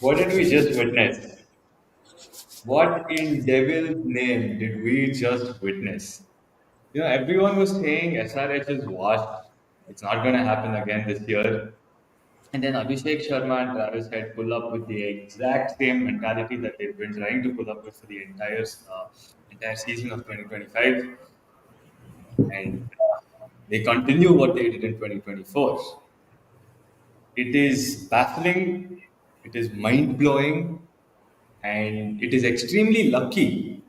What did we just witness? What in devil's name did we just witness? Everyone was saying SRH is washed. It's not going to happen again this year. And then Abhishek Sharma and Travis had pull up with the exact same mentality that they've been trying to pull up with for the entire season of 2025, and they continue what they did in 2024. It is baffling, it is mind blowing, and it is extremely lucky.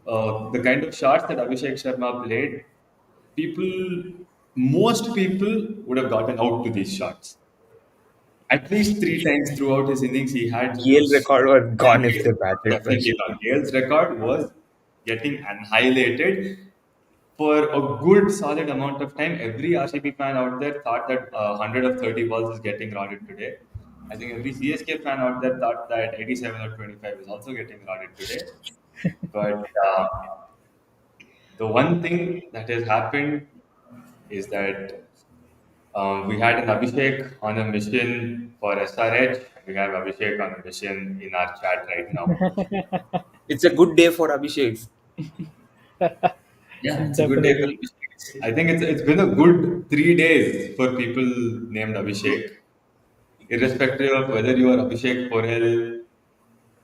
The kind of shots that Abhishek Sharma played, most people would have gotten out to these shots. At least three times throughout his innings, he had Yale those. record was gone if they batted Definitely first. not. Gale's record was getting annihilated for a good solid amount of time. Every RCB fan out there thought that 100 of 30 balls is getting rotted today. I think every CSK fan out there thought that 87 or 25 is also getting rotted today. But the one thing that has happened is that we had an Abhishek on a mission for SRH. We have Abhishek on a mission in our chat right now. It's a good day for Abhishek. Yeah, it's a good day for Definitely. Abhishek. I think it's been a good 3 days for people named Abhishek, irrespective of whether you are Abhishek Porel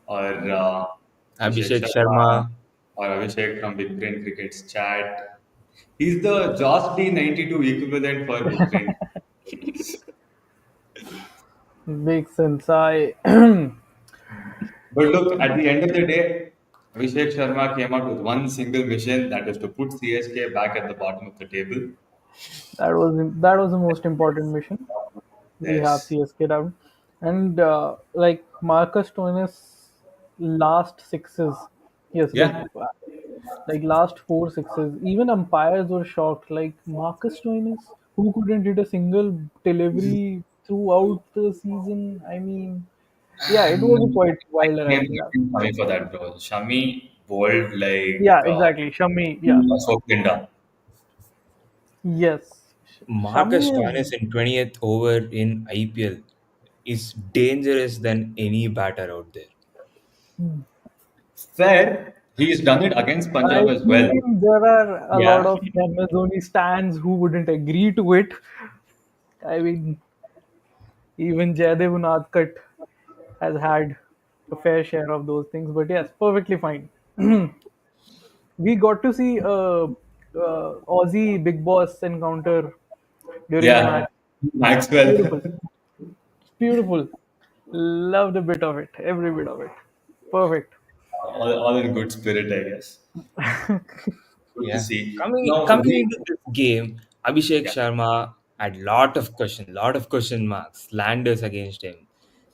or Abhishek Abhishek Sharma Sharma. or Abhishek from Big Brain Cricket's chat. He's the Joss D92 equivalent for Big Brain. Makes sense. I But look, at the end of the day, Abhishek Sharma came out with one single mission, that is to put CSK back at the bottom of the table. that was the most important mission. We have Yes. CSK down, and like Marcus Stoinis last sixes. Yes, Yeah. like last four sixes. Even umpires were shocked. Like Marcus Stoinis, who couldn't hit a single delivery throughout the season. I mean, yeah, it was a quite I wild can ride. name Yeah, Shami for that, bro. Shami bowled like yeah, exactly. Shami, yeah, Ashok Pinda. yes, Marcus Shami is. Stoinis in 20th over in IPL is dangerous than any batter out there. Fair. He's done it against I Punjab as well. mean, there are a lot Yeah, of Amazoni stands who wouldn't agree to it. I mean, even Jaydev Unadkat has had a fair share of those things, but yes, perfectly fine. We got to see Aussie Big Boss encounter during the Yeah. match. Maxwell. Beautiful, beautiful. Loved a bit of it, every bit of it. Perfect. all in good spirit, I guess. Good to yeah. see. Coming Now, coming into this game, Abhishek yeah. Sharma had lot of question marks, slanders against him.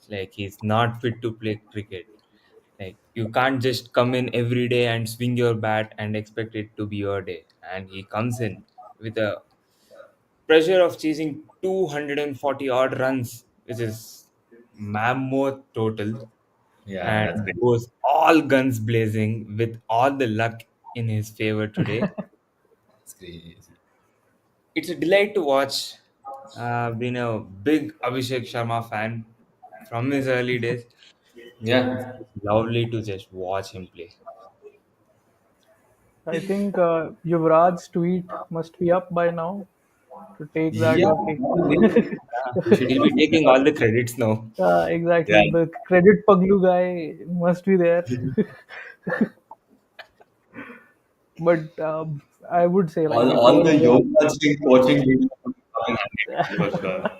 Like he's not fit to play cricket. Like you can't just come in every day and swing your bat and expect it to be your day. And he comes in with a pressure of chasing 240 odd runs, which is mammoth total, Yeah, and that's great. goes all guns blazing with all the luck in his favor today. That's crazy. It's a delight to watch. I've been a big Abhishek Sharma fan from his early days. Yeah. It's lovely to just watch him play. I think Yuvraj's tweet must be up by now to take that. Yeah. Okay. He'll be taking all the credits now. Yeah. Exactly. The credit Paglu guy must be there. But I would say like it All was. the yoga string coaching videos come in handy for sure.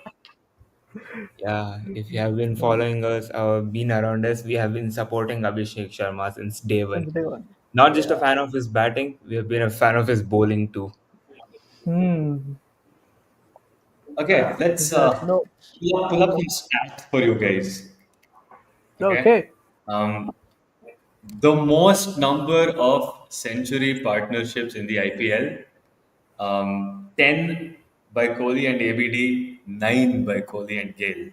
Yeah, if you have been following us or been around us, we have been supporting Abhishek Sharma since day one. Since day one. Not just a Yeah. fan of his batting, we have been a fan of his bowling too. Hmm. Okay, let's No. pull up some stats for you guys. Okay. Okay. Um, the most number of century partnerships in the IPL, 10 by Kohli and ABD, 9 by Kohli and Gale,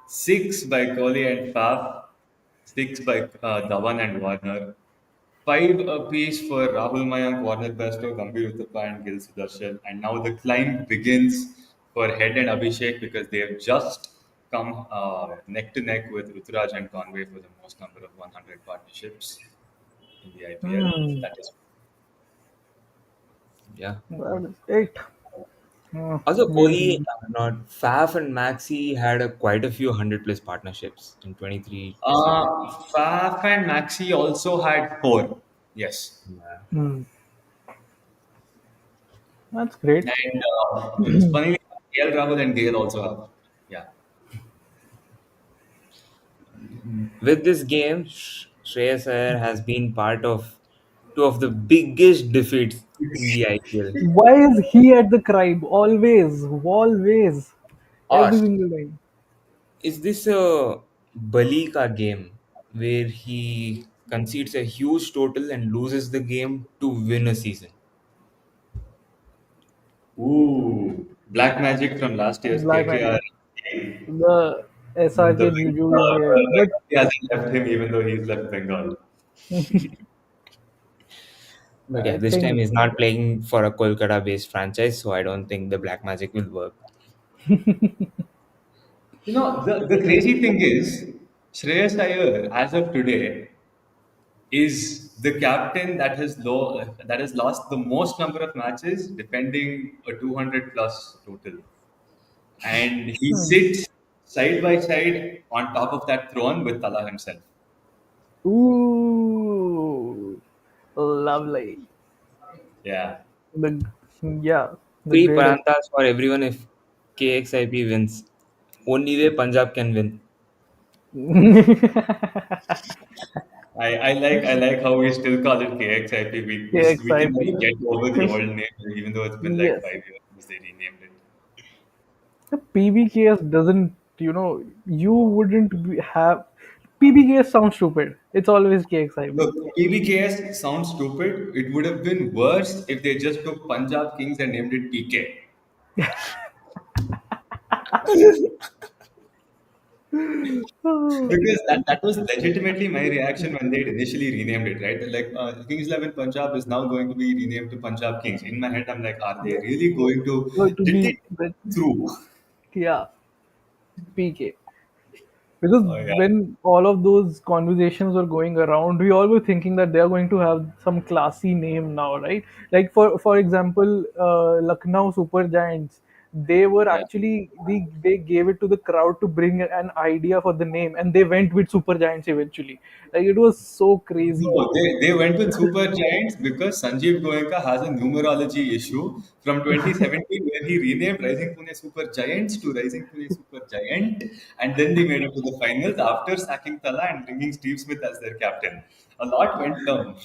6 by Kohli and Faf, 6 by Dhawan and Warner, 5 apiece for Rahul Mayank, Warner Bairstow, Gambhir Uthappa and Gil Sudarshan. And now the climb begins for Head and Abhishek because they have just come neck to neck with Ruturaj and Conway for the most number of 100 partnerships in the IPL. Hmm. That is Yeah. That is it. Also, Kohli, We, not Faf and Maxi had quite a few 100 plus partnerships in 23 seasons. Faf and Maxi also had four. Yes. Yeah. hmm, that's great. And it's funny, KL Rahul and Gale also have. Yeah. With this game, Shreyas Iyer has been part of two of the biggest defeats in the IPL. Why is he at the crime? Always, always, every Ash, single time. is this a Balika game where he concedes a huge total and loses the game to win a season? Ooh, Black Magic from last year's Black KKR. Magic. The The SRK review is here, but he hasn't left him even though he's left Bengal. But yeah, I this time think he's not playing for a Kolkata based franchise, so I don't think the Black Magic will work. The crazy thing is, Shreyas Iyer, as of today, is the captain that has lost the most number of matches, defending a 200 plus total. And he sits side by side on top of that throne with Tala himself. ooh, lovely. Yeah. The yeah, the Free greatest. Parantas for everyone if KXIP wins. Only way Punjab can win. I like how we still call it KXIP. We can KXIP. never get over the old name, even though it's been like Yes. 5 years since they renamed it. The PBKS doesn't, you wouldn't have. PBKS sounds stupid. It's always KXIP. Look, PBKS sounds stupid. It would have been worse if they just took Punjab Kings and named it PK. Because that was legitimately my reaction when they initially renamed it, right? Like Kings 11 Punjab is now going to be renamed to Punjab Kings. In my head, I'm like, are they really going to? Going to Did they be think the through? yeah, PK. Because Oh yeah, when all of those conversations were going around, we all were thinking that they are going to have some classy name now, right? Like for example, Lucknow Super Giants. They were yeah. actually they gave it to the crowd to bring an idea for the name, and they went with Super Giants eventually. Like it was so crazy. No, they went with Super Giants because Sanjeev Goenka has a numerology issue from 2017 where he renamed Rising Pune Super Giants to Rising Pune Super Giant, and then they made it to the finals after sacking Tala and bringing Steve Smith as their captain. A lot went down.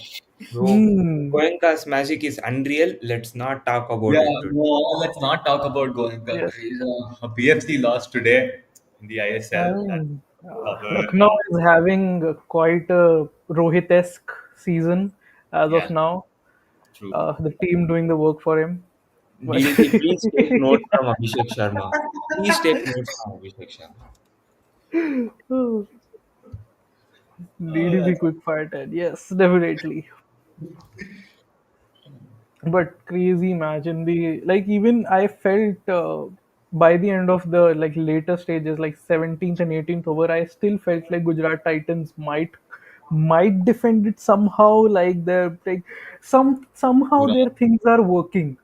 Bro, Hmm. Goenka's magic is unreal. Let's not talk Yeah, about it today. no, let's not talk about Goenka. Yes. He's a PFC lost today in the I ISL. That's mean, cover. Lucknow is having quite a Rohit-esque season as of Yeah, now. true. The team doing the work for him. But DDP, please take notes from Abhishek Sharma. Please take notes from Abhishek Sharma. DDP That's quick fire 10. Yes, definitely. But crazy match in the like even I felt by the end of the like later stages like 17th and 18th over I still felt like Gujarat Titans might defend it somehow like they're like somehow Pura, their things are working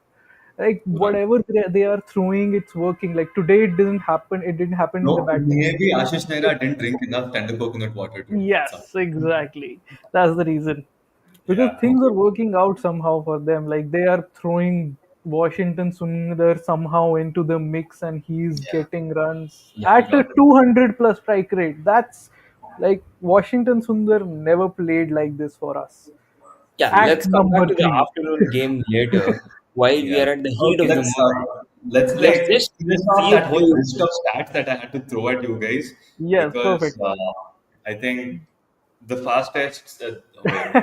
like Pura. whatever they are throwing it's working like today it didn't happen in the No, batting. maybe Ashish Nehra didn't drink enough tender coconut water today. That's all. Yes, exactly. That's the reason. Because Yeah, things are working out somehow for them. Like they are throwing Washington Sundar somehow into the mix and he's yeah, getting runs yeah. at a Lot. 200 plus strike rate. That's like Washington Sundar never played like this for us. Yeah, At let's come back number to the three. afternoon game later. While we Yeah. are at the heat Okay, of the moment, let's let's like just finish off see a that whole few. list of stats that I had to throw at you guys Yes, because perfect. I think the fastest. Wait,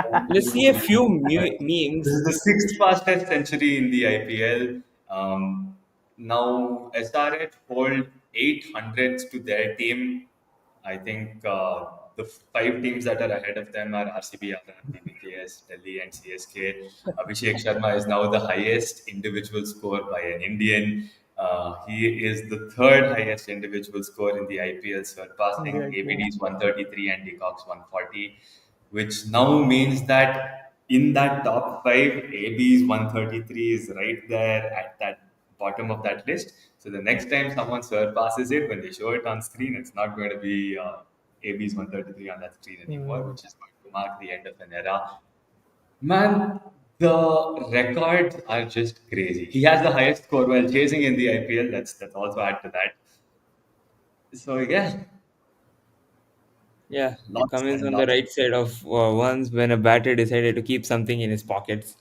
one, Let's see a two, few this memes. is the sixth fastest century in the IPL. Now SRH hold 800s to their team. I think the five teams that are ahead of them are RCB, RR, BBKS, Delhi, and CSK. Abhishek Sharma is now the highest individual score by an Indian. He is the third highest individual score in the IPL, In the surpassing IPL. ABD's 133 and Decock's 140, which now means that in that top five, AB's 133 is right there at that bottom of that list. So the next time someone surpasses it, when they show it on screen, it's not going to be AB's 133 on that screen anymore, Mm. which is going to mark the end of an era. Man, the records are just crazy. He has the highest score while chasing in the IPL. That's also add to that. So yeah, Yeah, lots Cummins and on the lots. right side of once when a batter decided to keep something in his pockets.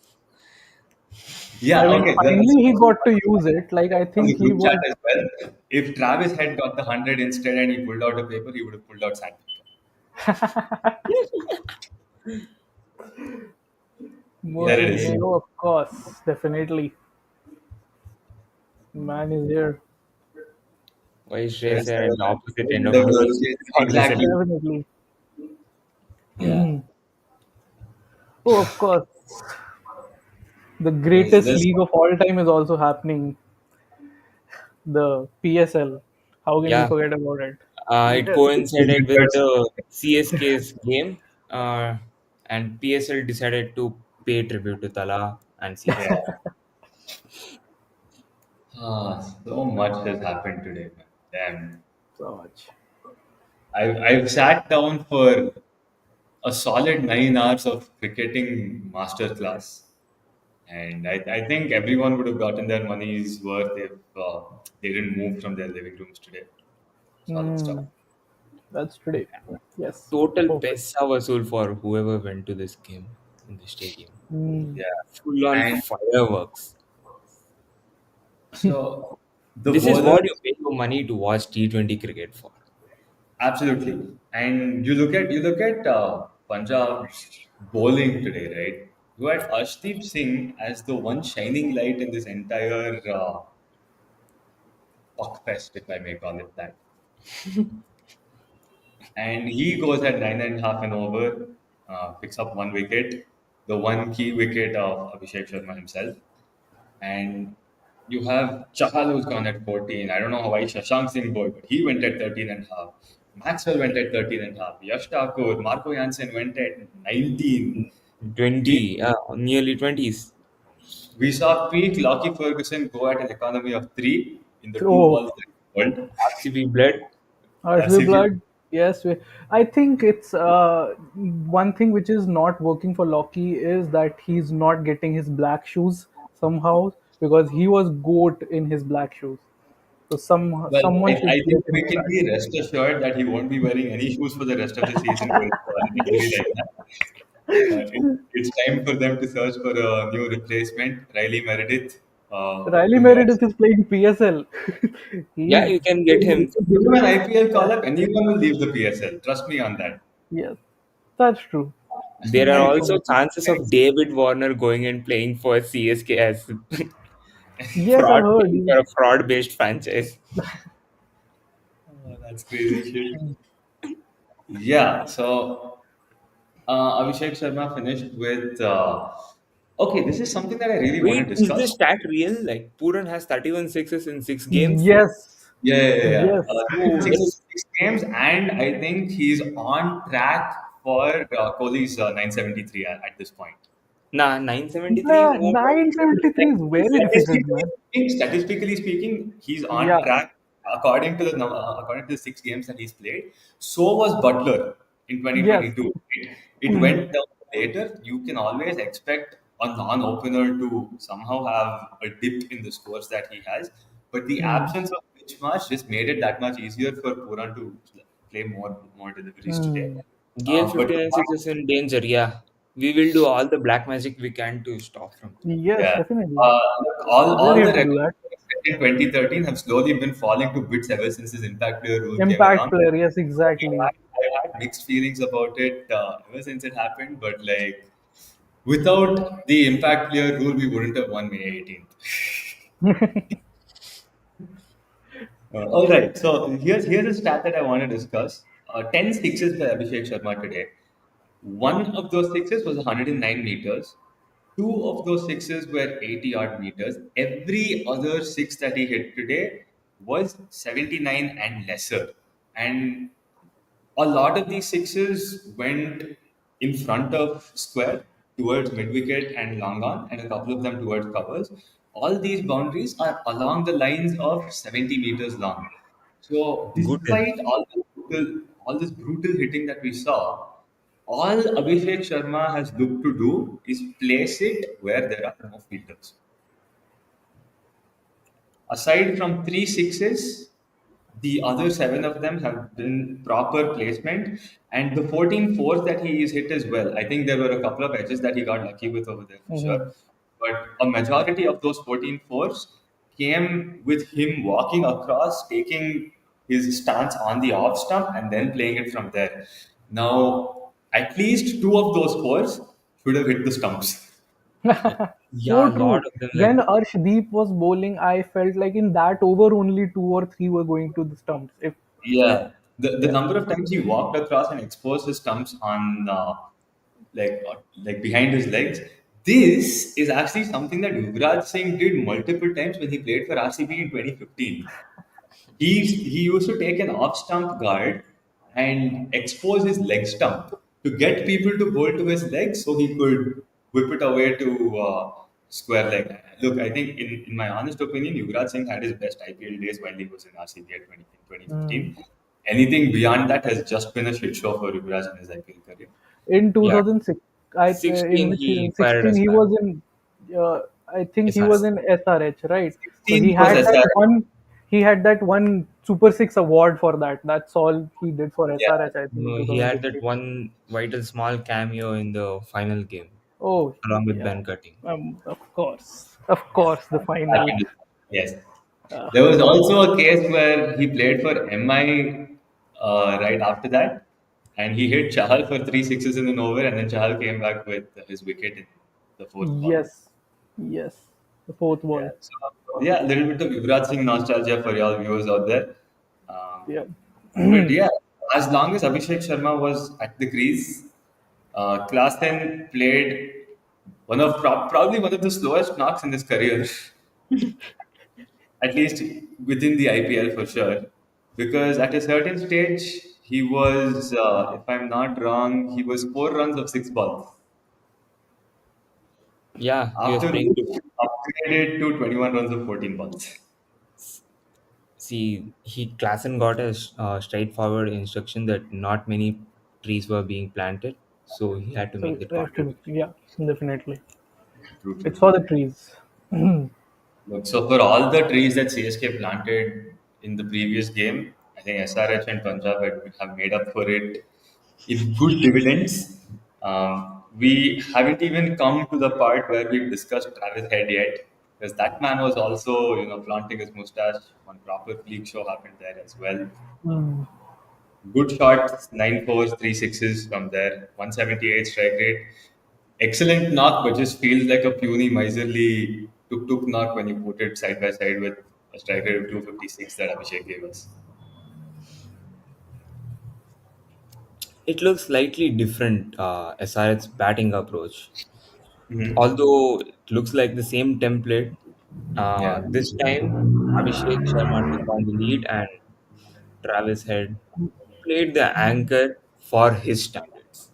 I Yeah, mean, okay. finally he got to use it. Like I On the think he group chat was. as well. If Travis had got the 100 instead and he pulled out a paper, he would have pulled out sandpaper. There it is. Mojo, of course, definitely. Man is here. Vice There's racer at the opposite end of the the world chase. of the Exactly. city. Definitely. Yeah. Oh, of course. The There's greatest this. league of all time is also happening. The PSL. How can we Yeah, forget about it? it Yes. coincided with the CSK's game, and PSL decided to pay tribute to Tala and CSK. Yeah. So much has happened today, man. Damn. So much. I've sat down for a solid 9 hours of cricketing masterclass, and I think everyone would have gotten their money's worth if they didn't move from their living rooms today. Solid stuff. Hmm. That's today. Yes. Total Perfect. paisa vasool for whoever went to this game in the stadium. Hmm. Yeah, Full on and fireworks. so the This is what you bowlers pay your money to watch T20 cricket for. absolutely, and you look at Punjab's bowling today, right? You had Arshdeep Singh as the one shining light in this entire puck fest, if I may call it that. And he goes at 9.5 and over, picks up 1 wicket, the one key wicket of Abhishek Sharma himself. And you have Chahal who's gone at 14. I don't know why Shashank Singh bowled, but he went at 13.5. Maxwell went at 13.5. Yash Thakur, Marco Jansen went at 19. We, 20, nearly 20s. we saw peak Lockie Ferguson go at an economy of 3 in the two Oh, balls that he bowled. RCB blood. RCB RCB. blood. Yes, I think it's one thing which is not working for Loki is that he's not getting his black shoes somehow because he was goat in his black shoes. So Well, someone should I get think him we his can black be rest assured that he won't be wearing any shoes for the rest of the season with an injury like that. It's time for them to search for a new replacement. Riley Meredith Riley will watch. Meredith is playing PSL. Yeah, He's you can get him. Give him an IPL yeah, call up, anyone will leave the PSL. Trust me on that. yes, that's true. There are And also chances of David Warner going and playing for CSK as Yes, I've heard. for a fraud-based franchise. that's crazy shit. Yeah, so Abhishek Sharma finished with. Okay, this is something that I really want Wait, to is discuss. this stat real? Like Puran has 31 sixes in 6 games. Yes, Yeah. yes. Oh, Six games, and I think he's on track for Kohli's 973 at this point. nah, 973 Nah, won't work. 973 is very difficult, man. Statistically speaking, he's on Yeah. track according to the 6 games that he's played. So was Butler in Yes. 2022. It went down later. You can always expect a non-opener to somehow have a dip in the scores that he has, but the Hmm. absence of Mitch just made it that much easier for Puran to play more deliveries today. Hmm. Gale But 59 sixes in danger. Yeah, we will do all the black magic we can to stop from that. Yes, yeah. definitely. Look, all We're the here to do records that. set in 2013 have slowly been falling to bits ever since this impact player rule came Impact along. player. Yes, exactly. I've had mixed feelings about it ever since it happened, but like without the impact player rule, we wouldn't have won May 18th. All right, so here's a stat that I want to discuss. 10 sixes by Abhishek Sharma today. One of those sixes was 109 meters. Two of those sixes were 80 odd meters. Every other six that he hit today was 79 and lesser. And a lot of these sixes went in front of square towards mid wicket and long on, and a couple of them towards covers. All these boundaries are along the lines of 70 meters long. So, Good enough. despite all this brutal hitting that we saw, all Abhishek Sharma has looked to do is place it where there are no fielders. Aside from three sixes, the other seven of them have been proper placement, and the 14 fours that he is hit as well. I think there were a couple of edges that he got lucky with over there for sure, Mhm. but a majority of those 14 fours came with him walking across, taking his stance on the off stump, and then playing it from there. Now, at least two of those fours should have hit the stumps. Yeah, So a lot true. of them When like Arshdeep was bowling, I felt like in that over only two or three were going to the stumps. If Yeah, the yeah, number of times he walked across and exposed his stumps on like behind his legs. This is actually something that Yuvraj Singh did multiple times when he played for RCB in 2015. He used to take an off stump guard and expose his leg stump to get people to bowl to his legs so he could whip it away to square leg. Look, I think in my honest opinion, Yuvraj Singh had his best IPL days while he was in RCB at 2015. mm. Anything beyond that has just been a shit show for Yuvraj in his IPL career. In yeah, 2006, in 16 which he in fired 16 us he back. was in, I think he was SRH. in SRH, right? So 16 was he had that one Super Six award for that. That's all he did for yeah. SRH, I think, in No, he had that 2016. one vital small cameo in the final game Oh along with yeah, Ben Cutting. of course, the final. Yes. Uh, There was also a case where he played for MI right after that, and he hit Chahal for three sixes in an over, and then Chahal came back with his wicket in the fourth ball. yes, yes, the fourth Yeah, ball. so yeah, a little bit of Yuvraj Singh nostalgia for y'all viewers out there. Um, Yeah. but yeah, as long as Abhishek Sharma was at the crease, Class 10 played probably one of the slowest knocks in his career. At least within the IPL for sure. Because at a certain stage, he was, if I'm not wrong, he was 4 runs of 6 balls. Yeah, he was After playing which, to he upgraded to 21 runs of 14 balls. see. He Klassen got a straightforward instruction that not many trees were being planted, so he had to So make that contribution. yeah, definitely. True, It's true, for true. the trees. Look, so for all the trees that CSK planted in the previous game, I think SRH and Punjab have made up for it in good dividends. We haven't even come to the part where we've discussed Travis Head yet, because that man was also, flaunting his mustache. One proper fleek show happened there as well. Hmm. Good shot, nine fours, three sixes from there, 178 strike rate. Excellent knock, but just feels like a puny, miserly tuk knock when you put it side by side with a strike rate of 256 that Abhishek gave us. It looks slightly different, SRH's batting approach. Hmm. Although it looks like the same template, Yeah. this time Abhishek Sharma took on the lead and Travis Head played the anchor for his standards.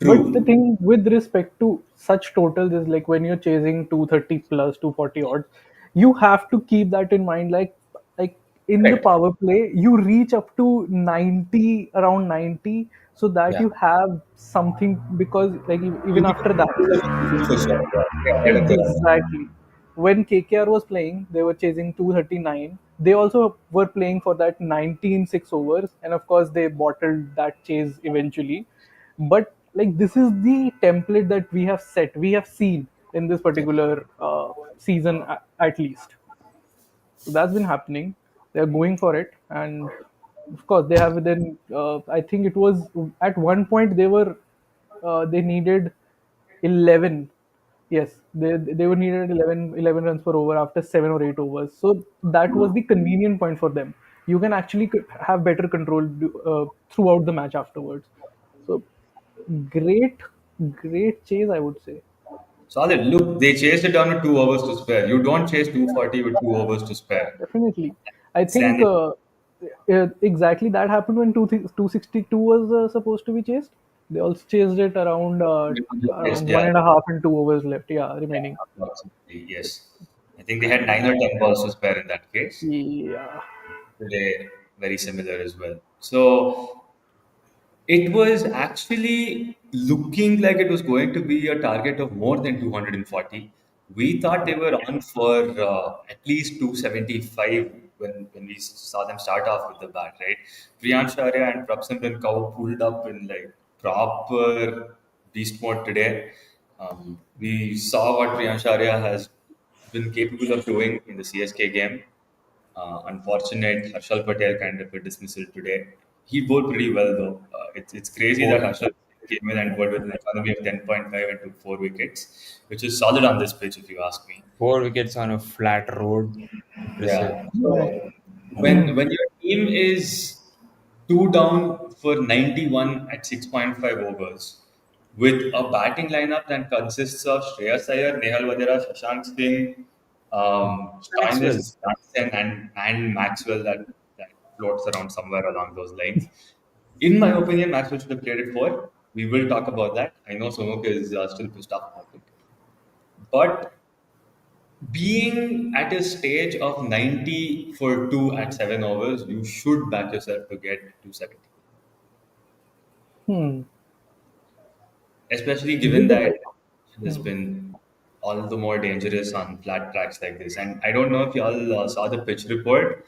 But the True. thing with respect to such totals is like when you're chasing 230 plus 240 odds, you have to keep that in mind. Like in the Correct. power play, you reach up to 90, around 90, so that Yeah, you have something because like You even need after that. to for sure. Yeah, I get that. Exactly. When KKR was playing, they were chasing 239. They also were playing for that 19 6 overs, and of course, they bottled that chase eventually. But like this is the template that we have set, we have seen in this yeah. particular season at least. So that's been happening. They're going for it, and of course, they have then. I think it was at one point they needed 11. Yes, they were needed 11 runs per over after 7 or 8 overs. So that was the convenient point for them. You can actually have better control throughout the match afterwards. So great, great chase, I would say. Solid. Look, they chased it down with 2 overs to spare. You don't chase 240 with 2 overs to spare. Definitely. I think Insanity. exactly that happened when 262 was supposed to be chased. They also chased it Yes, around yeah, 1.5 and 2 overs left. Yeah, remaining. approximately. Yes. I think they had And 9 or 10 balls to spare in that case. yeah. Today, very similar as well. So it was actually looking like it was going to be a target of more than 240. We thought they were on for at least 275 when we saw them start off with the bat, right? Priyansh Arya and Prabhsimran Kaur pulled up in like proper beast mode today. We saw what Priyansh Arya has been capable of doing in the CSK game. Unfortunate, Harshal Patel kind of a dismissal today. He bowled pretty well though. It's crazy that Four Harshal came in and bowled with an economy of 10.5 and took 4 wickets, which is solid on this pitch if you ask me. 4 wickets on a flat road. Impressive. Yeah. So when your team is two down for 91 at 6.5 overs with a batting lineup that consists of Shreyas Iyer, Nehal Vadera, Shashank Singh, Maxwell. Stoinis Johnson, and Maxwell that floats around somewhere along those lines. In my opinion, Maxwell should have played it four. We will talk about that. I know Sonok is still pissed off about it. But being at a stage of 90 for 2 at 7 overs, you should back yourself to get 270. Hmm. Especially given Did that it? it has Hmm. been all the more dangerous on flat tracks like this. And I don't know if y'all saw the pitch report.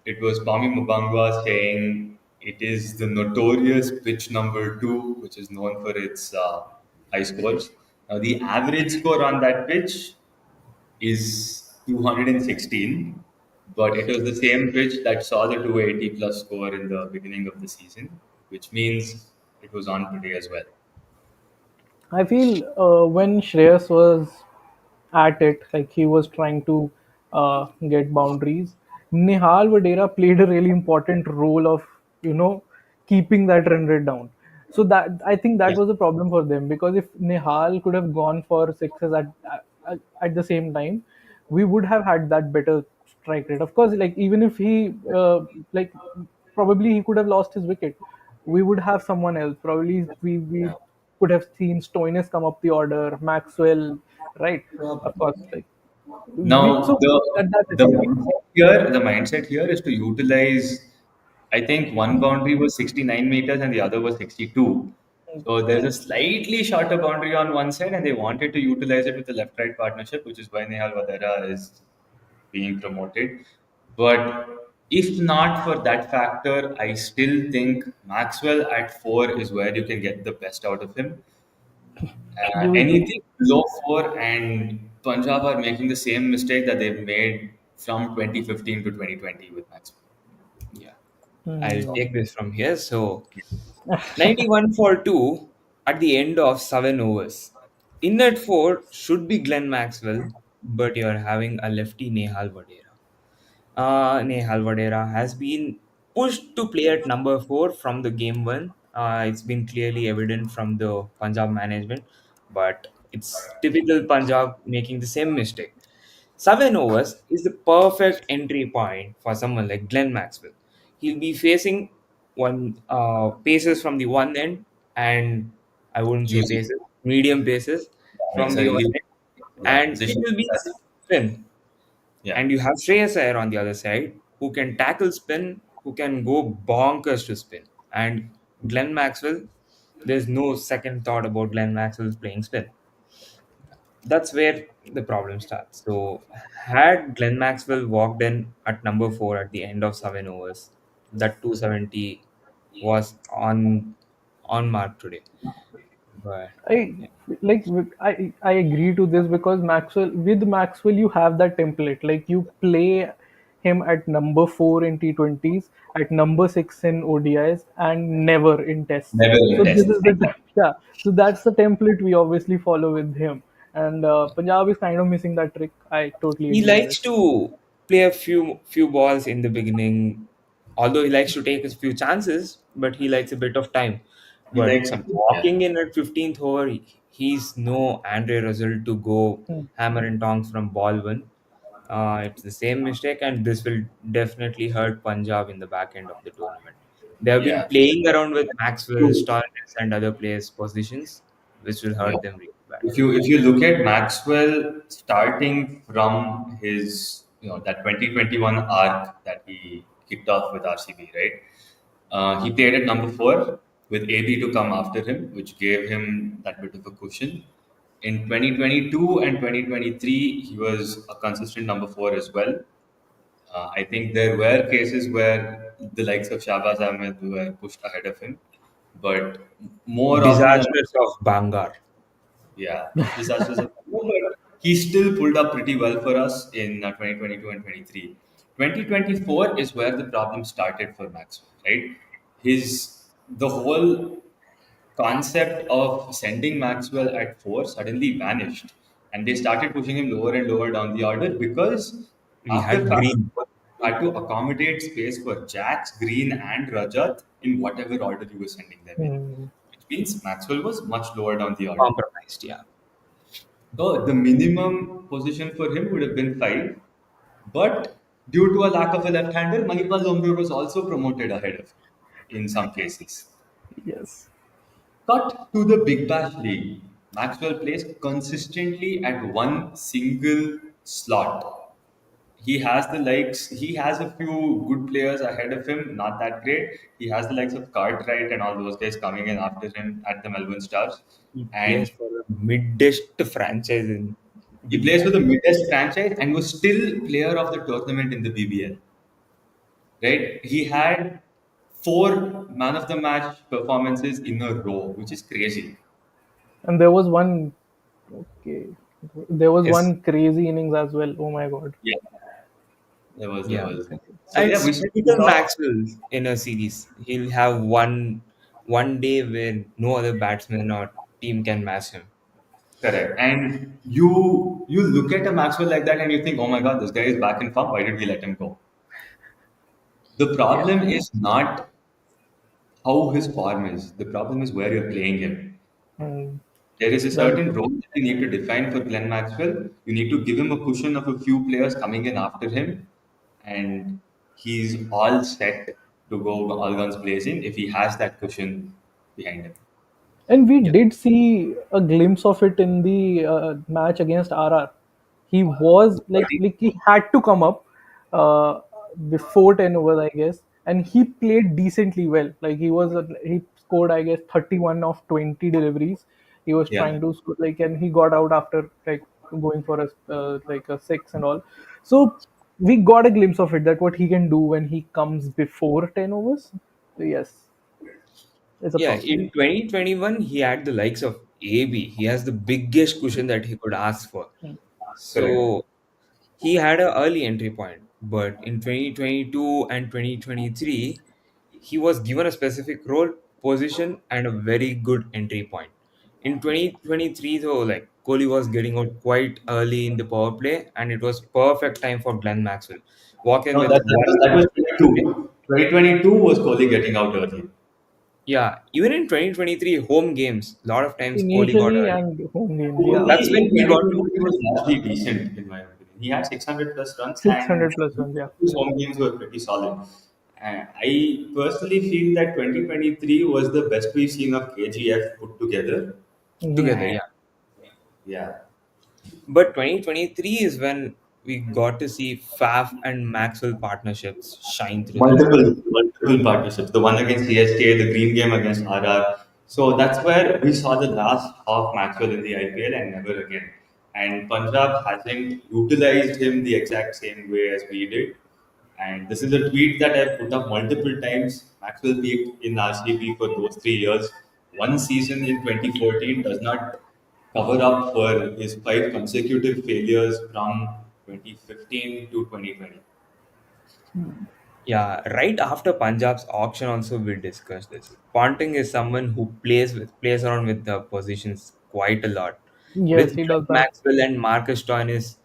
It was Pami Mubangwa saying it is the notorious pitch number two, which is known for its high scores. Now, the average score on that pitch is 216, but it was the same pitch that saw the 280 plus score in the beginning of the season, which means it was on today as well. I feel when Shreyas was at it, like he was trying to get boundaries, Nihal Vadera played a really important role of, you know, keeping that run rate down. So that I think that Yeah. was a problem for them, because if Nihal could have gone for sixes at the same time, we would have had that better strike rate. Of course, like even if he like probably he could have lost his wicket, we would have someone else. Probably we could have seen Stoinis come up the order, Maxwell, right? Of course, like Now that's the thing. the mindset here is to utilize. I think one boundary was 69 meters and the other was 62. So there's a slightly shorter boundary on one side, and they wanted to utilize it with the left-right partnership, which is why Nehal Vadera is being promoted. But if not for that factor, I still think Maxwell at four is where you can get the best out of him. You Anything below four, and Punjab are making the same mistake that they've made from 2015 to 2020 with Maxwell. Yeah. I'll hmm. So, take this from here. So 91 for 2 at the end of 7 overs. In at 4 should be Glenn Maxwell, but you're having a lefty Nehal Vadera. Nehal Vadera has been pushed to play at number 4 from the game 1. It's been clearly evident from the Punjab management, but it's typical Punjab making the same mistake. 7 overs is the perfect entry point for someone like Glenn Maxwell. He'll be facing one paces from the one end, and I wouldn't say using paces, medium paces from it's the a one you, end, yeah, and it position. will be spin. Yeah, And you have Shreyas Iyer on the other side who can tackle spin, who can go bonkers to spin. And Glenn Maxwell, there's no second thought about Glenn Maxwell's playing spin. That's where the problem starts. So, had Glenn Maxwell walked in at number 4 at the end of 7 overs, that 270 was on mark today. But I yeah, like I agree to this, because Maxwell you have that template, like you play him at number 4 in T20s, at number 6 in ODIs, and never in tests. never in So this test. is the yeah. So that's the template we obviously follow with him, and Punjab is kind of missing that trick. I totally he agree with likes it. to play a few balls in the beginning, although he likes to take a few chances, but he likes a bit of time. He But likes some. Yeah, walking in at 15th over, He's no Andre Russell to go Hmm. hammer and tongs from ball one. It's the same mistake, and this will definitely hurt Punjab in the back end of the tournament. They have been Yeah. playing around with Maxwell, True. Stornes, and other players' positions, which will Yeah. hurt them really bad. If you look at Maxwell starting from his that 2021 arc that he kicked off with RCB, right? He played at number four with AB to come after him, which gave him that bit of a cushion. In 2022 and 2023, he was a consistent number four as well. I think there were cases where the likes of Shahbaz Ahmed were pushed ahead of him, but more often than Disasters of Bangar. yeah, disasters of but he still pulled up pretty well for us in 2022 and 23. 2024 is where the problem started for Maxwell, right? The whole concept of sending Maxwell at four suddenly vanished, and they started pushing him lower and lower down the order because We after had fast Green. forward, you had to accommodate space for Jax, Green, and Rajat in whatever order you were sending them in, Hmm. which means Maxwell was much lower down the order. Compromised, yeah. So the minimum position for him would have been five, but due to a lack of a left-hander, Mahipal Lomror was also promoted ahead of him in some cases. Yes. Cut to the Big Bash League. Maxwell plays consistently at one single slot. He has a few good players ahead of him, not that great. He has the likes of Cartwright and all those guys coming in after him at the Melbourne Stars. He plays And for a mid-dist franchise in he Big plays for Bash. the Midwest franchise and was still player of the tournament in the BBL. Right? He had four man of the match performances in a row, which is crazy. And there was one. Okay. There was Yes. one crazy innings as well. Oh my god. Yeah, there Yeah. was. So And yeah, we typical saw Maxwell in a series. He'll have one day where no other batsman or team can match him. correct. And you look at a Maxwell like that and you think, oh my god, this guy is back in form. Why did we let him go? The Yeah. problem is not how his form is. The problem is where you're playing him. Hmm. There is a That certain role that you need to define for Glenn Maxwell. You need to give him a cushion of a few players coming in after him, and he's all set to go all guns blazing if he has that cushion behind him. And we Yeah. did see a glimpse of it in the match against RR. He was like he had to come up uh, before 10 overs, I guess, and he played decently well. Like he scored, I guess, 31 of 20 deliveries. He was Yeah. trying to score, like, and he got out after like going for a six and all. So we got a glimpse of it that what he can do when he comes before 10 overs. So yes, it's a Yeah, plus. in 2021, he had the likes of AB. He has the biggest cushion that he could ask for. Correct. So he had an early entry point, but in 2022 and 2023, he was given a specific role, position, and a very good entry point. In 2023, though, like Kohli was getting out quite early in the power play, and it was perfect time for Glenn Maxwell. Walk in No, with that was one. 22. 2022 was Kohli getting out early. Yeah, even in 2023 home games, a lot of times Kohli got Initially early. and home games, yeah. Kohli That's when in he got to 2023 was largely decent, in my opinion. He had 600 plus runs, and 600 plus runs, yeah. his home games were pretty solid. And I personally feel that 2023 was the best we've seen of KGF put together. Hmm. together, And yeah. yeah, But 2023 is when we got to see Faf and Maxwell partnerships shine through the screen. multiple partnerships. The one against CSK, the green game against RR. So that's where we saw the last of Maxwell in the IPL and never again. And Punjab hasn't utilized him the exact same way as we did. And this is a tweet that I've put up multiple times. Maxwell peaked in RCB for those 3 years. One season in 2014 does not cover up for his five consecutive failures from 2015 to 2020. Yeah, right after Punjab's auction, also we discussed this. Ponting is someone who plays around with the positions quite a lot. Yes, With he does Glenn that. Maxwell and Marcus Stoinis,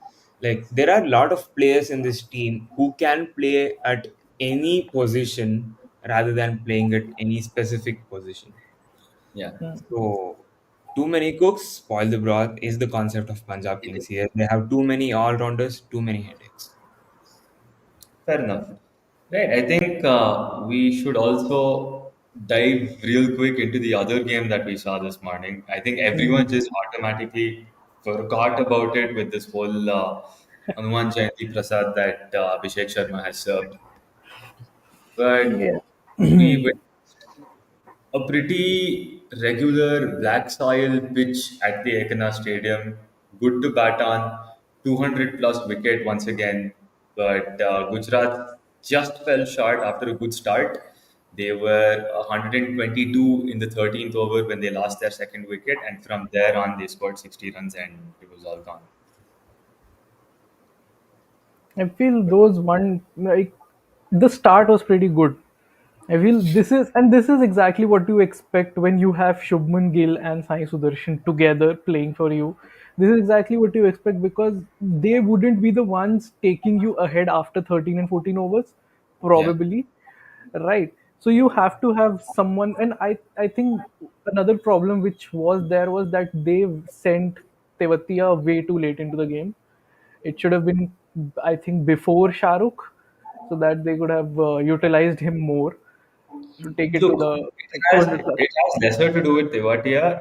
like there are a lot of players in this team who can play at any position rather than playing at any specific position. Yeah. Hmm. So Too many cooks spoil the broth is the concept of Punjab Kings here. They have too many all rounders, too many headaches. Fair enough. Right. I think we should also dive real quick into the other game that we saw this morning. I think everyone Mm. just automatically forgot about it with this whole Hanuman Jayanti Prasad that Abhishek Sharma has served. Yeah. But we witnessed a pretty regular black soil pitch at the Ekana Stadium. Good to bat on, 200 plus wicket once again. But Gujarat just fell short after a good start. They were 122 in the 13th over when they lost their second wicket, and from there on, they scored 60 runs and it was all gone. I feel those one like the start was pretty good. I feel this is exactly what you expect when you have Shubman Gill and Sai Sudarshan together playing for you. This is exactly what you expect because they wouldn't be the ones taking you ahead after 13 and 14 overs, Yeah. probably, right? So you have to have someone, and I think another problem which was there was that they sent Tewatia way too late into the game. It should have been, I think, before Shahrukh, so that they could have utilized him more to take it to Look, the like 200 plus. it has lesser to do with Tewatia.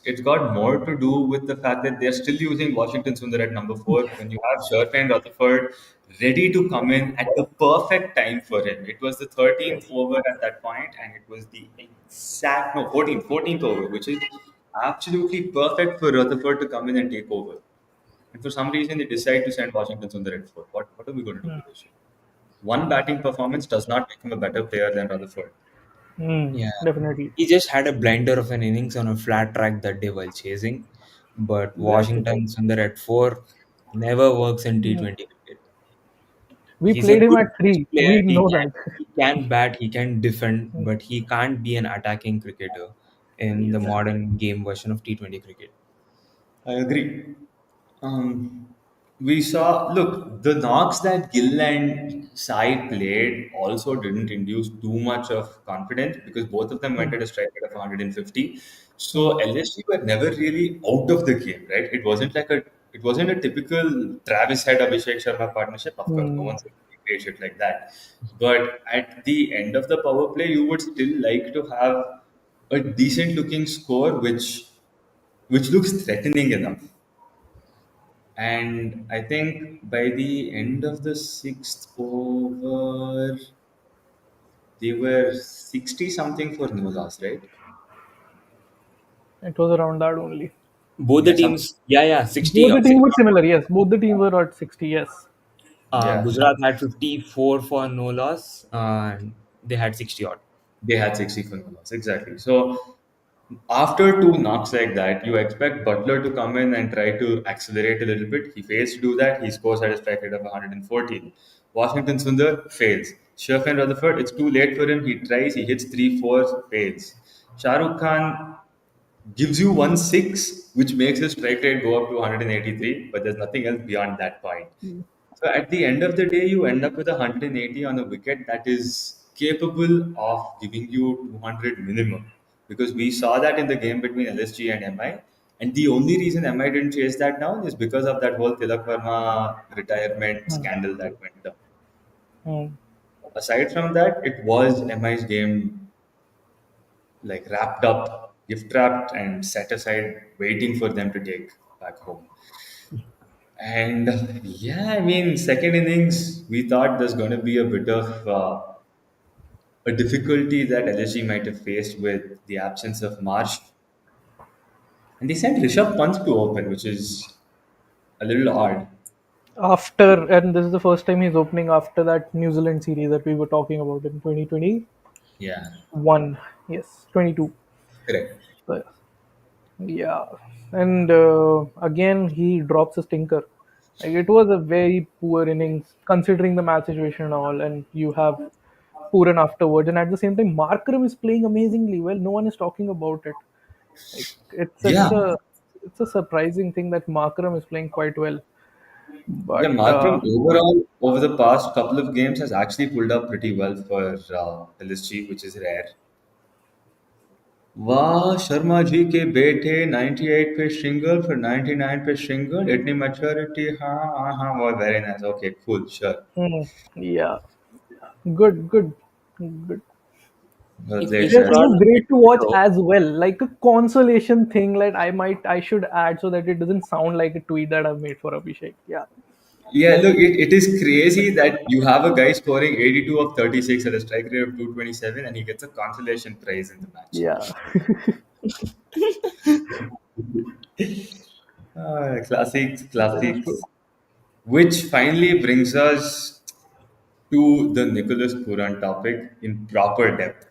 It's got more to do with the fact that they're still using Washington Sundar at number four. When you have Sharma and Rutherford ready to come in at the perfect time for him. It was the Yes. 13th over at that point, and it was the exact no 14th over, which is absolutely perfect for Rutherford to come in and take over. And for some reason, they decide to send Washington Sundar at four. What are we going to do with this? One batting performance does not make him a better player than Rutherford. Mm, Yeah, definitely. he just had a blinder of an innings on a flat track that day while chasing. But Exactly. Washington Sundar at four never works in T20 cricket. We He's a played him good at pitch three. player. We know that. He can bat, he can defend, but he can't be an attacking cricketer in the Yes. modern game version of T20 cricket. I agree. We saw, look, the knocks that Gill and Sai played also didn't induce too much of confidence because both of them went Mm, at a strike rate of 150. So mm, LSG were never really out of the game, right? It wasn't a typical Travis Head Abhishek Sharma partnership. Of course, no mm. one's going to create shit like that. But at the end of the power play, you would still like to have a decent looking score which looks threatening enough. And I think by the end of the sixth over, they were 60 something for no loss, right? It was around that only. Both the Yeah, something. teams, yeah, 60 Both or the teams 60. were similar. Yes, both the teams were at 60. Yes. Yeah, Gujarat had 54 for no loss, and they had 60 odd. they had 60 for no loss. Exactly. So after two knocks like that, you expect Butler to come in and try to accelerate a little bit. He fails to do that. He scores at a strike rate of 114. Washington Sundar fails. Sherfan Rutherford, it's too late for him. He tries, he hits three fours, fails. Shah Rukh Khan gives you 1/6, which makes his strike rate go up to 183, but there's nothing else beyond that point. So at the end of the day, you end up with 180 on a wicket that is capable of giving you 200 minimum. Because we saw that in the game between LSG and MI. And the only reason MI didn't chase that down is because of that whole Tilak Verma retirement Mm, scandal that went down. mm. Aside from that, it was MI's game like wrapped up, gift wrapped, and set aside, waiting for them to take back home. And yeah, I mean, second innings, we thought there's going to be a bit of a difficulty that LSG might have faced with the absence of Marsh. And they sent Rishabh Pant to open, which is a little odd. After, and this is the first time he's opening after that New Zealand series that we were talking about in 2021. Yeah, Yes, 22. correct. So, yeah, and again he drops a stinker. Like, it was a very poor innings considering the match situation and all, and you have Pooran afterwards, and at the same time Markram is playing amazingly well. No one is talking about it. Like it's Yeah, it's a it's a surprising thing that Markram is playing quite well. yeah, But Markram overall over the past couple of games has actually pulled up pretty well for LSG, which is rare. वाह शर्मा जी के बेटे 98 पे single फिर 99 पे single इतनी maturity हाँ हाँ हाँ बहुत very nice okay cool sure Hmm. Yeah. Good, good, good. If Yes, Congratulations. it not was great to watch Pedro, as well. Like a consolation thing, like I should add so that it doesn't sound like a tweet that I've made for Abhishek. Yeah. Yeah, look, it is crazy that you have a guy scoring 82 of 36 at a strike rate of 227 and he gets a consolation prize in the match. Yeah. Classics, That is classics. true. Which finally brings us to the Nicholas Puran topic in proper depth.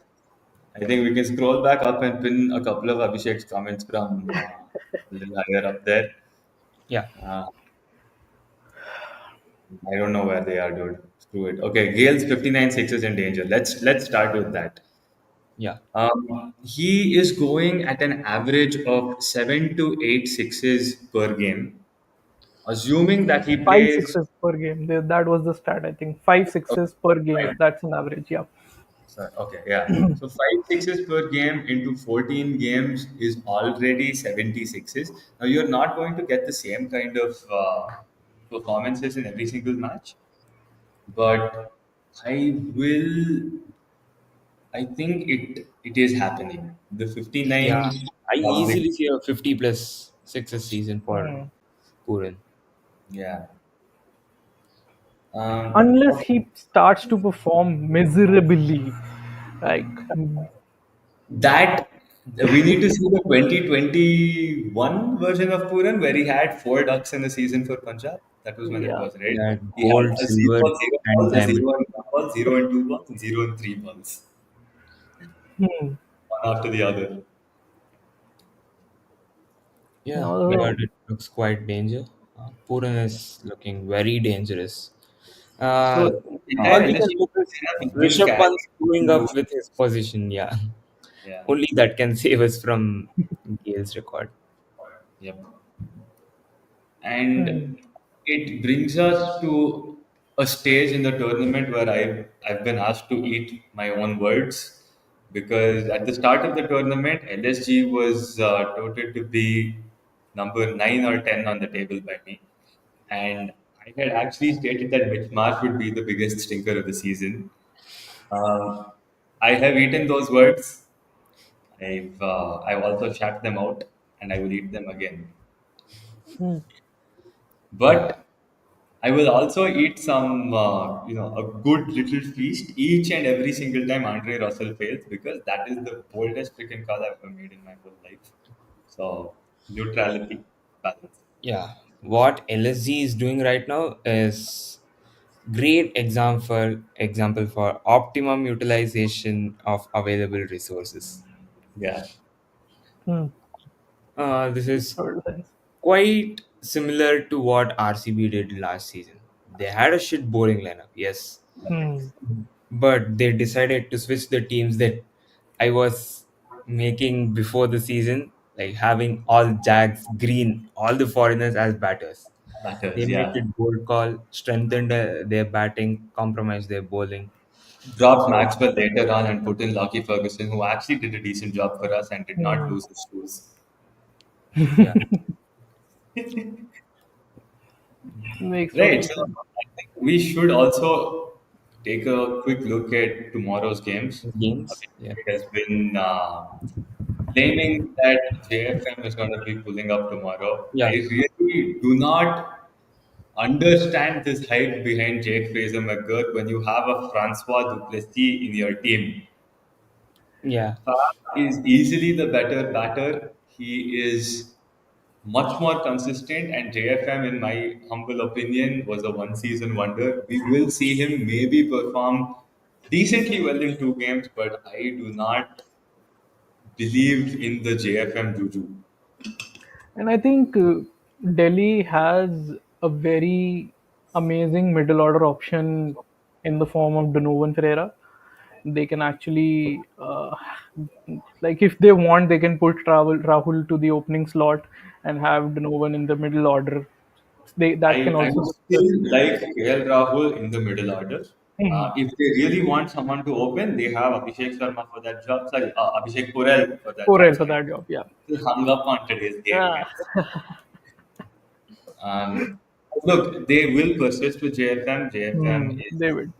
I think we can scroll back up and pin a couple of Abhishek's comments from a little higher up there. yeah, Uh, I don't know where they are, dude. Screw it. Okay, Gale's 59 sixes in danger. Let's start with that. yeah, He is going at an average of 7 to 8 sixes per game, assuming that he Five plays. sixes per game. That was the stat, I think. Five Okay, sixes per game. fine. That's an average. Yeah. Sorry, okay, yeah. So 5 sixes per game into 14 games is already 76s. Now you're not going to get the same kind of performances in every single match, but I will. I think it is happening. The yeah. 59 I probably. easily see a 50 plus sixes season for Hmm. Puran. Yeah. Unless Okay. he starts to perform miserably, like That we need to see the 2021 version of Puran where he had 4 ducks in the season for Punjab. That was when it yeah. was, right? Yeah, He had gold, a zero silver, ball, zero and balls, a diamond. zero and one ball, zero and two balls, and zero and three balls, Hmm. one after the other. Yeah, but No, it looks quite danger. Puran is looking very dangerous. So Uh, the all entire we can LSG hope is will Rishabh carry Pant screwing to, up with his position. Yeah, yeah. only that can save us from Gale's record. Yep. And hmm. it brings us to a stage in the tournament where I've been asked to eat my own words because at the start of the tournament, LSG was touted to be number 9 or 10 on the table by me, and I had actually stated that Mitch Marsh would be the biggest stinker of the season. Um, I have eaten those words. I've also shat them out, and I will eat them again. Hmm. Yeah, But I will also eat some, a good little feast each and every single time Andre Russell fails because that is the boldest freaking call I've ever made in my whole life. So, neutrality, balance. yeah. What LSG is doing right now is great example for optimum utilization of available resources. Yeah, Hmm. This is Total sense. quite similar to what RCB did last season. They had a shit bowling lineup, yes, Hmm. but they decided to switch the teams that I was making before the season, like having all Jags green, all the foreigners as batters. They matters. made Yeah, it bold call, strengthened their batting, compromised their bowling. dropped So Maxwell later on and put in Lockie Ferguson, who actually did a decent job for us and did not Hmm. lose his shoes. yeah, Makes Right. total So sense. I think we should also take a quick look at tomorrow's games. games, yeah, Abhishek has been claiming that JFM is going to be pulling up tomorrow. I yeah, really do not understand this hype behind Jake Fraser McGurk when you have a Francois Duplessis in your team. yeah, Fab is easily the better batter. He is much more consistent, and JFM, in my humble opinion, was a one season wonder. We will see him maybe perform decently well in 2 games, but I do not believe in the JFM juju. And I think Delhi has a very amazing middle order option in the form of Donovan Ferreira. They can actually, like, if they want, they can put Rahul to the opening slot and have Donovan in the middle order. That can I also would be. still like KL Rahul in the middle order. If they really want someone to open, they have Abhishek Sharma for that job. Sorry, Abhishek Purel for that job. Correct for Sorry, that job. Yeah. he hung up on today's game, Yeah. guys. Um, Look, they will persist with JFM. JFM is David.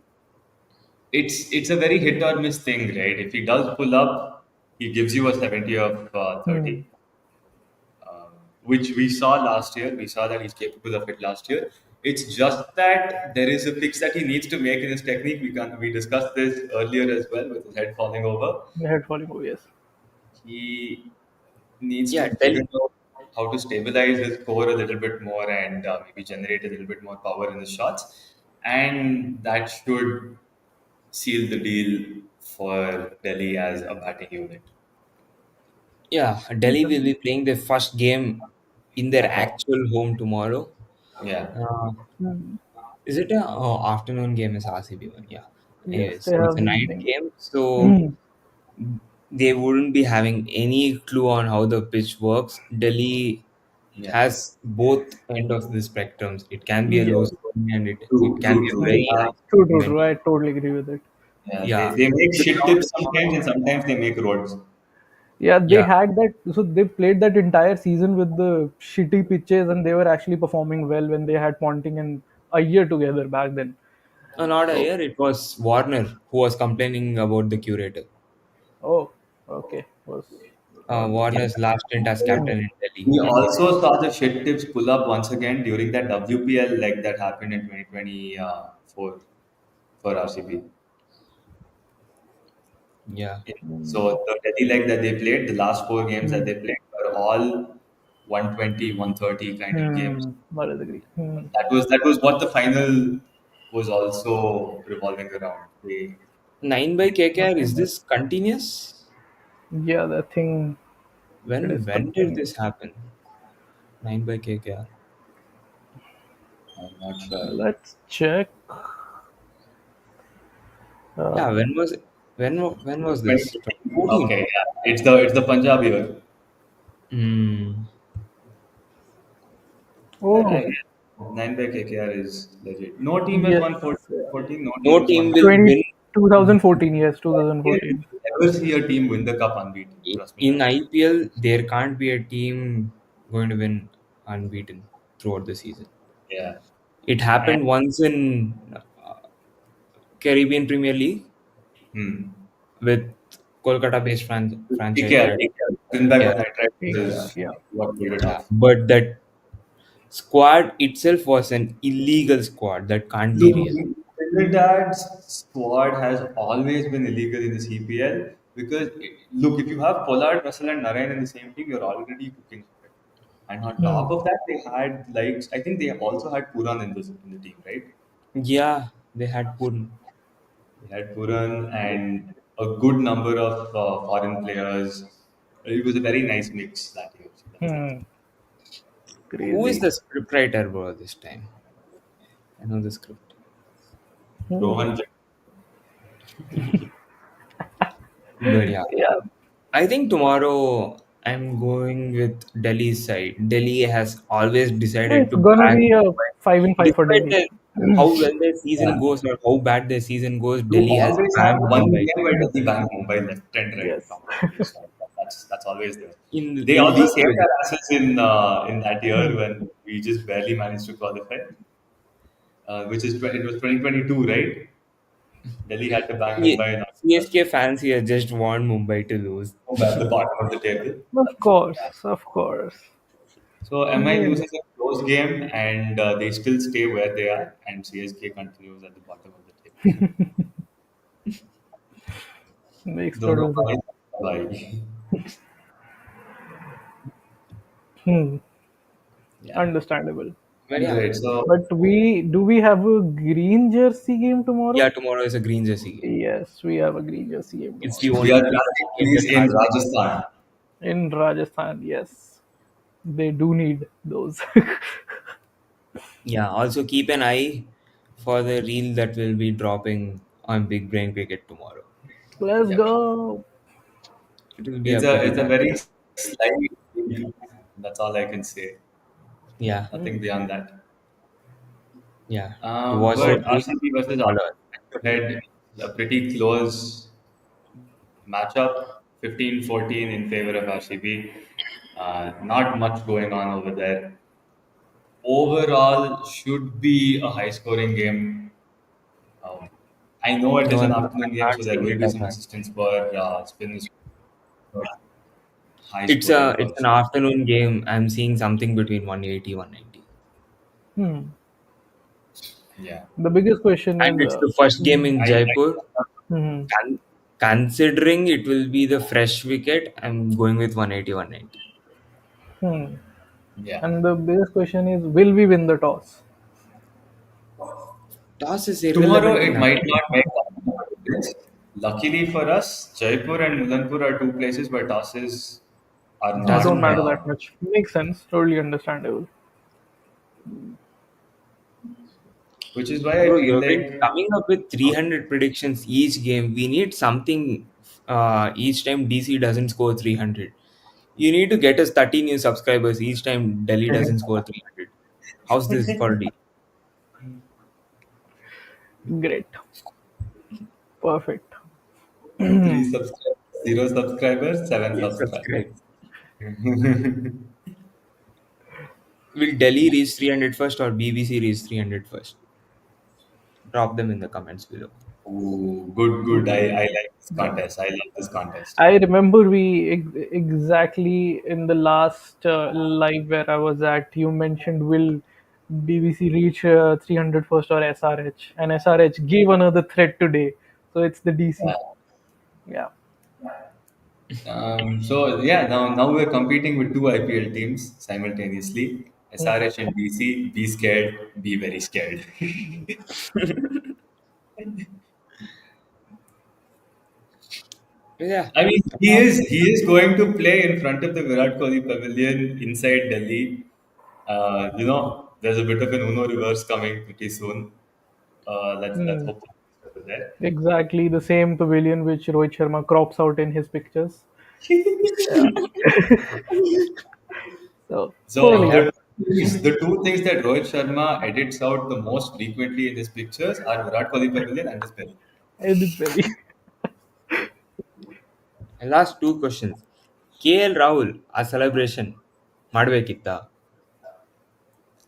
it's a very hit or miss thing, right? If he does pull up, he gives you a 70 of Hmm. 30, which we saw last year. We saw that he's capable of it last year. It's just that there is a fix that he needs to make in his technique. We discussed this earlier as well with his head falling over. The head falling over. Yes. He needs Yeah, to figure Delhi. out how to stabilize his core a little bit more and maybe generate a little bit more power in his shots. And that should seal the deal for Delhi as a batting unit. Yeah, Delhi will be playing their first game in their At home. actual home tomorrow. Yeah. Uh, Hmm. is it a afternoon game? Is RCB one? Yeah. Yes, Anyways, they it's have a night evening. game, so Hmm. they wouldn't be having any clue on how the pitch works. Delhi Yeah. has both end of the spectrums. It can be a low Yes. scoring and it True, can true, be a true. very high True, scoring true, when true. I totally agree with it. Yeah, yeah. they make The shit ground tips is sometimes and sometimes they make roads. Yeah, they yeah. had that. So they played that entire season with the shitty pitches, and they were actually performing well when they had Ponting and a year together back then. Not a So, year, it was Warner who was complaining about the curator. oh, okay, was not the Yeah. Warner's last stint as Hmm. captain in Delhi. We also saw the shit tips pull up once again during that WPL leg that happened in 2024 for RCB. Yeah. Yeah. So the Delhi leg that they played, the last four games that Hmm. they played were all 120, 130 kind of games. I agree. That was what the final was also revolving around. 9 by KKR, is this continuous? Yeah, the thing it is When did this continuous. happen? 9 by KKR. I'm not sure. Let's check. Uh, Yeah, when was this? 2020. 2014. Okay, yeah. It's the Punjab year. Hmm. oh, Yeah. 9 by KKR is legit. No team has yes, won 14. No team No has team won. will 20, win 2014. Yes, You 2014. never see a team win the cup unbeaten. Trust me in on that. IPL. There can't be a team going to win unbeaten throughout the season. Yeah. It And happened once in Caribbean Premier League hmm. with Kolkata-based franchise KKR, that KKR. Trinidad yeah, Night Riders KKR, is yeah. what pulled it yeah. off. But that squad itself was an illegal squad that can't be Look, real. Trinidad's squad has always been illegal in the CPL because, look, if you have Pollard, Russell, and Narayan in the same team, you're already cooking shit. And on Hmm. top of that, they had like I think they also had Puran in the team, right? Yeah, they had put They had Puran and a good number of foreign players. It was a very nice mix that year. So that's the thing. Hmm. who is Crazy. the scriptwriter, bro, this time? I know the script. Hmm. Rohan, But yeah, Yeah, I think tomorrow I'm going with Delhi's side. Delhi has always decided it's to gonna back be a Mumbai. 5-5 for Despite Delhi. how well their season yeah. goes or how bad their season goes, You Delhi has always have banned one Mumbai game where Delhi bang Mumbai left and right Yes. completely. So that's always there. They in also league saved cricket. their asses in that year Hmm. when we just barely managed to qualify, it was 2022, right? Delhi had to bang C- Mumbai and CSK fans here just want Mumbai to lose. Mumbai at the bottom of the table. Of course, of course. So MI They loses a close game and they still stay where they are, and CSK continues at the bottom of the table. makes Dono total sense. bhai, bhai. Hmm. Yeah. Understandable. But yeah, Great. So But we have a green jersey game yeah, tomorrow? tomorrow is a green jersey game. Yes, we have a green jersey game It's the tomorrow. we only are green planning jersey game that these in RCB. Rajasthan. In Rajasthan, yes. They do need those. Yeah, also keep an eye for the reel that will be dropping on Big Brain Cricket tomorrow. Let's Yep. go. It will be a It's a pretty it's a fun. very slight. That's all I can say. Yeah, Hmm. Nothing beyond that. yeah. To watch But that game, RCB versus follow us. had a pretty close matchup, 15-14 in favor of RCB. Not much going on over there. Overall, should be a high-scoring game. Um, I know it is No, an no, afternoon I'm game, not so there seeing will it be as some that. assistance for spins, but high scoring It's for an sure. afternoon game. I'm seeing something between 180, 190. Hmm. Yeah, The biggest question And is, it's the first game in I Jaipur. hmm, Considering it will be the fresh wicket, I'm going with 180, 190. hmm. yeah. And the biggest question is, will we win the toss? Toss is Tomorrow irrelevant in it might IPL. not make that much of a difference. Luckily for us, Jaipur and Mulanpur are two places where tosses are Doesn't Don't not, matter matter. that much. Makes sense. Totally understandable. which is why I Bro, feel you've been like coming up with 300 predictions each game. We need something each time DC doesn't score 300. You need to get us 30 new subscribers each time Delhi doesn't score 300. How's this for D? Great. Perfect. three subscribers, zero subscribers, seven Please subscribers. subscribe. Will Delhi reach 300 first or BBC reach 300 first? Drop them in the comments below. Ooh, good, good. I like this contest. I love this contest. I remember exactly in the last live where I was at, you mentioned will BBC reach 300 first or SRH, and SRH gave another threat today, so it's the DC. Yeah. So yeah, now we're competing with two IPL teams simultaneously. SRH and DC. Be scared. Be very scared. Yeah. I mean, he is going to play in front of the Virat Kohli Pavilion inside Delhi. There's a bit of an Uno reverse coming pretty soon. Let's Hmm. hope over there. Exactly the same pavilion which Rohit Sharma crops out in his pictures. Yeah. So So totally. the two things that Rohit Sharma edits out the most frequently in his pictures are Virat Kohli Pavilion and his belly. And it's very. And last two questions. KL Rahul, a celebration ಮಾಡಬೇಕಿತ್ತ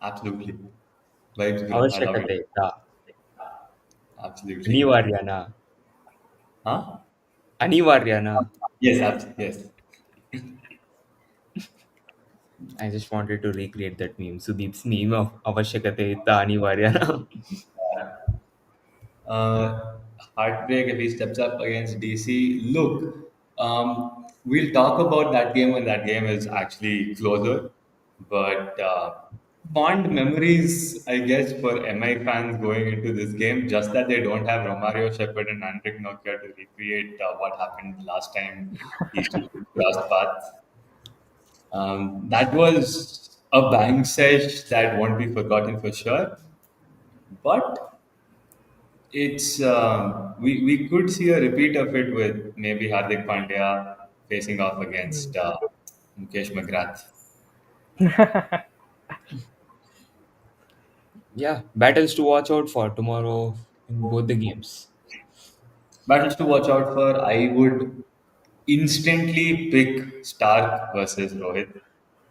Absolutely. Vibes, bro. I love it. ಅವಶ್ಯಕತೆ ಇತ್ತಾ Absolutely. ಅನಿವಾರ್ಯನಾ Huh? ಅನಿವಾರ್ಯನಾ Yes, yes. I just wanted to recreate that meme. Sudeep's meme of ಅವಶ್ಯಕತೆ ಇತ್ತಾ ಅನಿವಾರ್ಯನಾ Uh, Heartbreak if he steps up against DC. Look, we'll talk about that game when that game is actually closer. But fond memories, I guess, for MI fans going into this game, just that they don't have Romario Shepherd and Andrick Nokia to recreate what happened last time these two crossed paths. That was a bang sesh that won't be forgotten for sure. But we could see a repeat of it with maybe Hardik Pandya facing off against Mukesh McGrath. Yeah, battles to watch out for tomorrow in both the games. Battles to watch out for. I would instantly pick Stark versus Rohit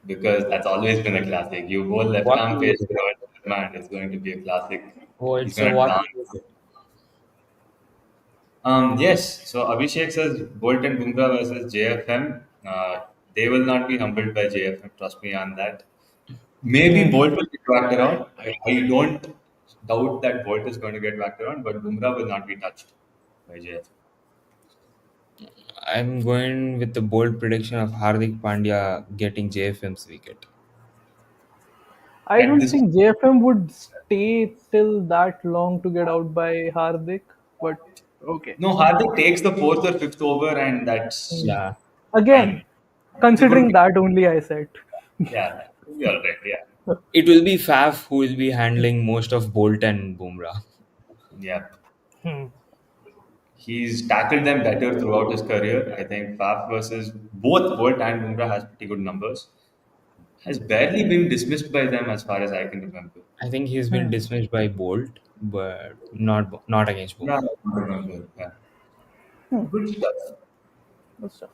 because that's always been a classic. You go left What arm team is face it? Rohit Sharma and it's going to be a classic. Oh, He's it's a going to what dance. team is it? Yes, so Abhishek says Bolt and Bumrah versus JFM. They will not be humbled by JFM, trust me on that. Maybe Hmm. Bolt will get whacked around. I don't doubt that Bolt is going to get whacked around, but Bumrah will not be touched by JFM. I'm going with the bold prediction of Hardik Pandya getting JFM's wicket. I At don't this, think JFM would stay till that long to get out by Hardik, but okay. no, Hardik takes the fourth or fifth over, and that's Hmm. Yeah, Again, fine. It's a good considering game. that only, I said. Yeah, it'll be all right. Yeah, it will be Faf who will be handling most of Bolt and Bumrah. yeah. Hmm. He's tackled them better throughout his career. I think Faf versus both Bolt and Bumrah has pretty good numbers. Has barely been dismissed by them as far as I can remember. I think he's been Hmm. dismissed by Bolt. but not against Yeah, Bumrah. I remember. Yeah. Good stuff. Good stuff.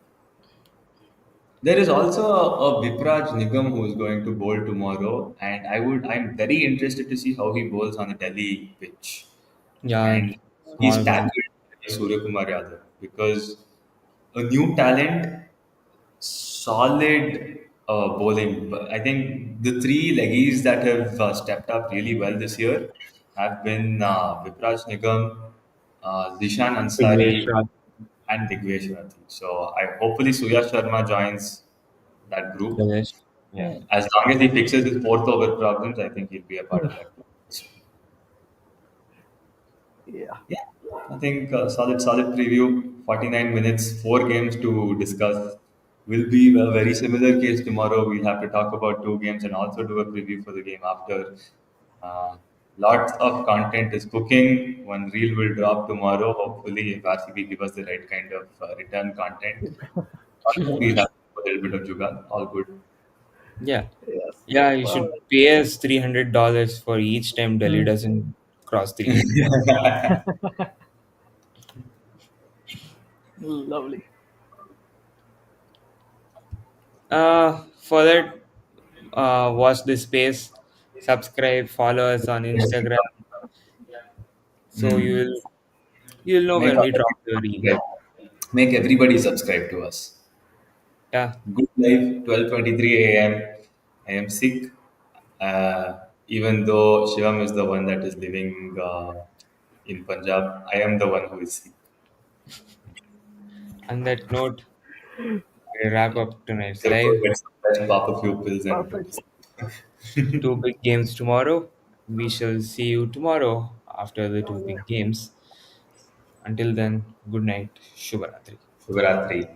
There is also a Vipraj Nigam who is going to bowl tomorrow, and I'm very interested to see how he bowls on the Delhi pitch. Yeah, And he's small ground. tackled Surya Kumar Yadav because a new talent, solid bowling. But I think the three leggies that have stepped up really well this year have been Vipraj Nigam, Zishan Vignesh Ansari, Raj. and Digvesh Rathi. So I hopefully Surya Sharma joins that group. Vignesh. Yeah. Hmm. As long as he fixes his fourth over problems, I think he'll be a part Hmm. of that group. Yeah. Yeah, I think solid preview. 49 minutes, four games to discuss. Will be a very similar case tomorrow. We'll have to talk about two games and also do a preview for the game after. Lots of content is cooking. One reel will drop tomorrow. Hopefully, if RCB give us the right kind of return content, we'll have a little bit of jugaad. All good. Yeah. Yes. Yeah, you should Perfect. pay us $300 for each time Delhi Hmm. doesn't cross 300. Lovely. For that, watch this space, subscribe, follow us on Instagram, so Hmm. you'll know Make when we drop the reel. make everybody subscribe to us. Yeah, Good life, 12:23 a.m. I am sick. Even though Shivam is the one that is living in Punjab, I am the one who is sick. on that note, we wrap up tonight's So go live. get some rest, pop a few pills, and go to Perfect. sleep. Two big games tomorrow. We shall see you tomorrow after the two big games. Until then, good night. Shubharatri. Shivratri.